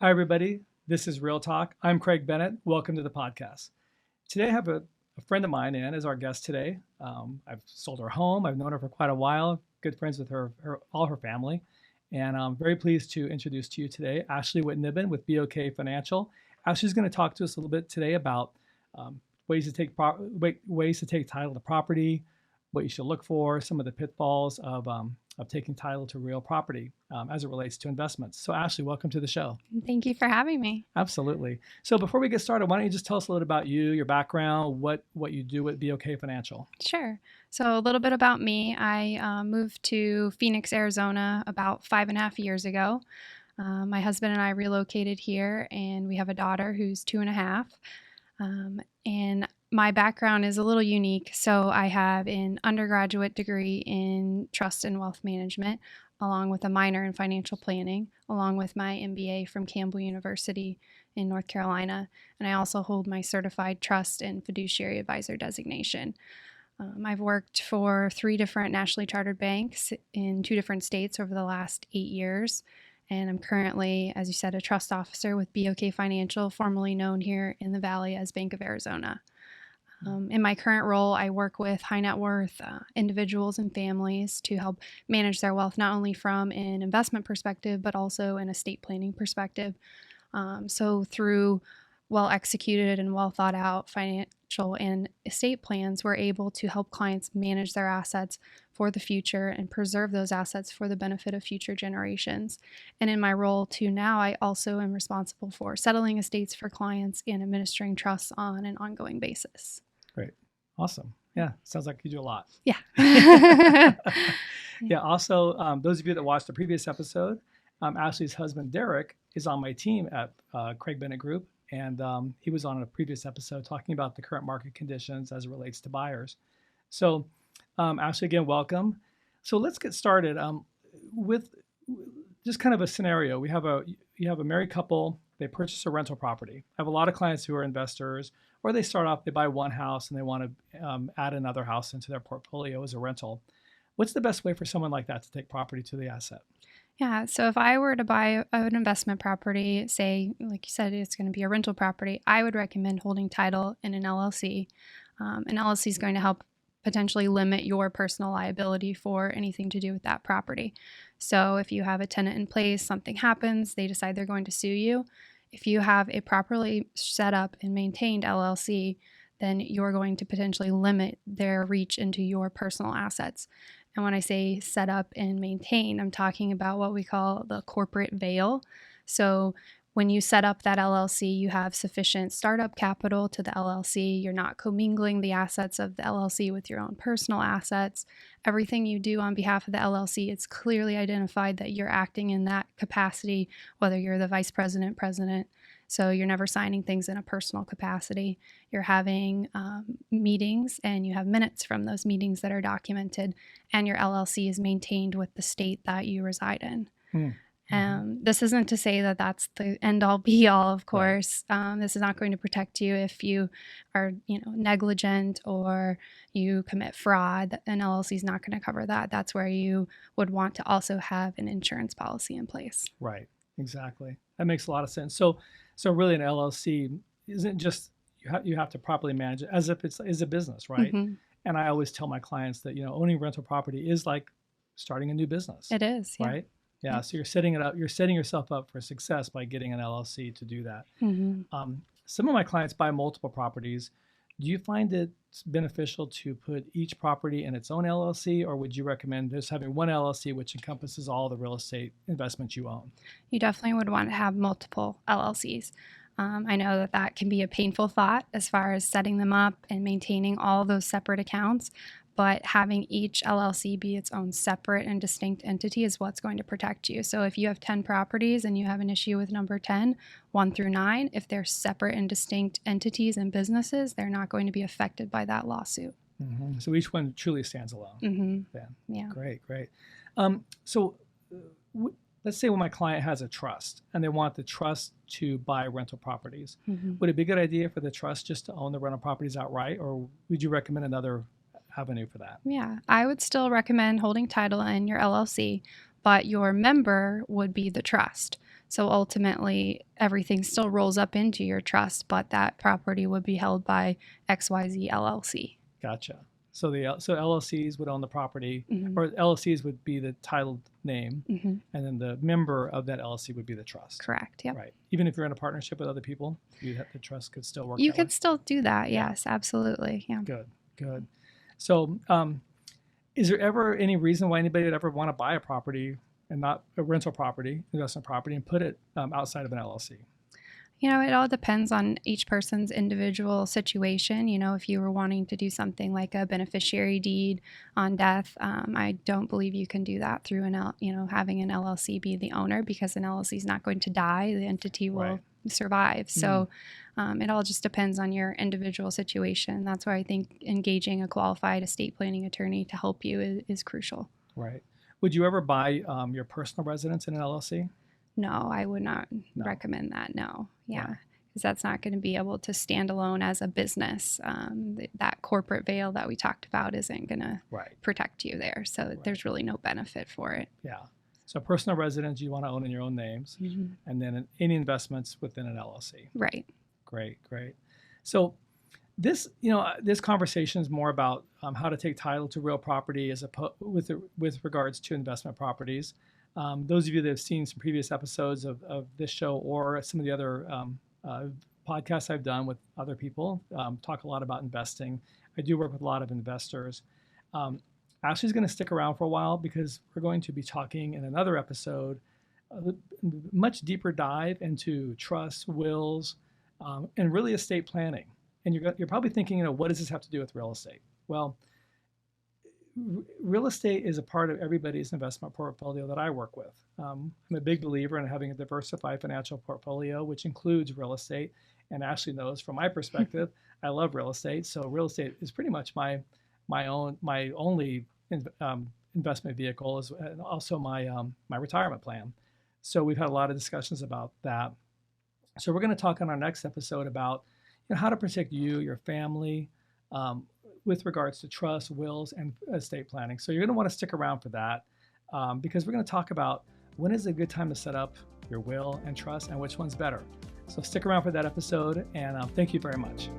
Hi, everybody. This is Real Talk. I'm Craig Bennett. Welcome to the podcast. Today, I have a friend of mine, Ann, as our guest today. I've sold her home. I've known her for quite a while. Good friends with all her family. And I'm very pleased to introduce to you today Ashley Wittneben with BOK Financial. Ashley's going to talk to us a little bit today about ways to take title to property, what you should look for, some of the pitfalls of taking title to real property as it relates to investments. So Ashley, welcome to the show. Thank you for having me. Absolutely. So before we get started, why don't you just tell us a little about you, your background, what you do with BOK Financial? Sure. So a little bit about me. I moved to Phoenix, Arizona about 5.5 years ago. My husband and I relocated here, and we have a daughter who's 2.5. And my background is a little unique. So I have an undergraduate degree in trust and wealth management, along with a minor in financial planning, along with my MBA from Campbell University in North Carolina. And I also hold my certified trust and fiduciary advisor designation. I've worked for 3 different nationally chartered banks in 2 different states over the last 8 years. And I'm currently, as you said, a trust officer with BOK Financial, formerly known here in the Valley as Bank of Arizona. In my current role, I work with high net worth individuals and families to help manage their wealth, not only from an investment perspective, but also an estate planning perspective. So through well-executed and well-thought-out financial and estate plans, we're able to help clients manage their assets for the future and preserve those assets for the benefit of future generations. And in my role too now, I also am responsible for settling estates for clients and administering trusts on an ongoing basis. Great. Awesome. Yeah. Sounds like you do a lot. Yeah. Yeah. Also, those of you that watched the previous episode, Ashley's husband, Derek, is on my team at Craig Bennett Group. And he was on a previous episode talking about the current market conditions as it relates to buyers. So Ashley, again, welcome. So let's get started with just kind of a scenario. You have a married couple. They purchase a rental property. I have a lot of clients who are investors, or they start off, they buy one house and they want to add another house into their portfolio as a rental. What's the best way for someone like that to take property to the asset? Yeah, so if I were to buy an investment property, say, like you said, it's going to be a rental property, I would recommend holding title in an LLC. An LLC is going to help potentially limit your personal liability for anything to do with that property. So if you have a tenant in place, something happens, they decide they're going to sue you. If you have a properly set up and maintained LLC, then you're going to potentially limit their reach into your personal assets. And when I say set up and maintain, I'm talking about what we call the corporate veil. So when you set up that LLC, you have sufficient startup capital to the LLC. You're not commingling the assets of the LLC with your own personal assets. Everything you do on behalf of the LLC, it's clearly identified that you're acting in that capacity, whether you're the vice president, president. So you're never signing things in a personal capacity. You're having meetings, and you have minutes from those meetings that are documented, and your LLC is maintained with the state that you reside in. This isn't to say that that's the end-all be-all, of course. Right. This is not going to protect you if you are, negligent or you commit fraud. An LLC is not going to cover that. That's where you would want to also have an insurance policy in place. Right. Exactly. That makes a lot of sense. So really, an LLC isn't just you have to properly manage it as if it's a business, right? Mm-hmm. And I always tell my clients that owning rental property is like starting a new business. It is, yeah. Right? Yeah. So you're setting it up. You're setting yourself up for success by getting an LLC to do that. Mm-hmm. Some of my clients buy multiple properties. Do you find it beneficial to put each property in its own LLC, or would you recommend just having one LLC which encompasses all the real estate investments you own? You definitely would want to have multiple LLCs. I know that can be a painful thought as far as setting them up and maintaining all those separate accounts, but having each LLC be its own separate and distinct entity is what's going to protect you. So if you have 10 properties and you have an issue with number 10, 1 through 9, if they're separate and distinct entities and businesses, they're not going to be affected by that lawsuit. Mm-hmm. So each one truly stands alone. Mm-hmm. Yeah. Great. Let's say when my client has a trust and they want the trust to buy rental properties. Mm-hmm. Would it be a good idea for the trust just to own the rental properties outright, or would you recommend another avenue for that? Yeah, I would still recommend holding title in your LLC, but your member would be the trust. So ultimately, everything still rolls up into your trust, but that property would be held by XYZ LLC. Gotcha. So so LLCs would own the property, Mhm. or LLCs would be the titled name, Mhm. and then the member of that LLC would be the trust. Correct. Yep. Right. Even if you're in a partnership with other people, the trust could still work. You that way? could still do that. Yeah. Yes, absolutely. Yeah. Good. Good. So, is there ever any reason why anybody would ever want to buy a property and not a rental property, investment property, and put it outside of an LLC? You know, it all depends on each person's individual situation. You know, if you were wanting to do something like a beneficiary deed on death, I don't believe you can do that through having an LLC be the owner, because an LLC is not going to die. The entity will Right. survive. So it all just depends on your individual situation. That's why I think engaging a qualified estate planning attorney to help you is crucial. Right. Would you ever buy your personal residence in an LLC? No, I would not No. recommend that. No. Yeah. Right. Because that's not going to be able to stand alone as a business. That corporate veil that we talked about isn't going to Right. protect you there. So there's really no benefit for it. Yeah. So personal residence you want to own in your own names, and then any investments within an LLC. Right. Great, great. So this conversation is more about how to take title to real property with regards to investment properties. Those of you that have seen some previous episodes of this show or some of the other podcasts I've done with other people talk a lot about investing. I do work with a lot of investors. Ashley's going to stick around for a while because we're going to be talking in another episode, much deeper dive into trusts, wills, and really estate planning. And you're probably thinking, what does this have to do with real estate? Well, real estate is a part of everybody's investment portfolio that I work with. I'm a big believer in having a diversified financial portfolio, which includes real estate. And Ashley knows from my perspective, I love real estate. So real estate is pretty much my only investment vehicle, and also my retirement plan. So we've had a lot of discussions about that. So we're going to talk on our next episode about how to protect you, your family, with regards to trust, wills, and estate planning. So you're going to want to stick around for that because we're going to talk about when is a good time to set up your will and trust and which one's better. So stick around for that episode, and thank you very much.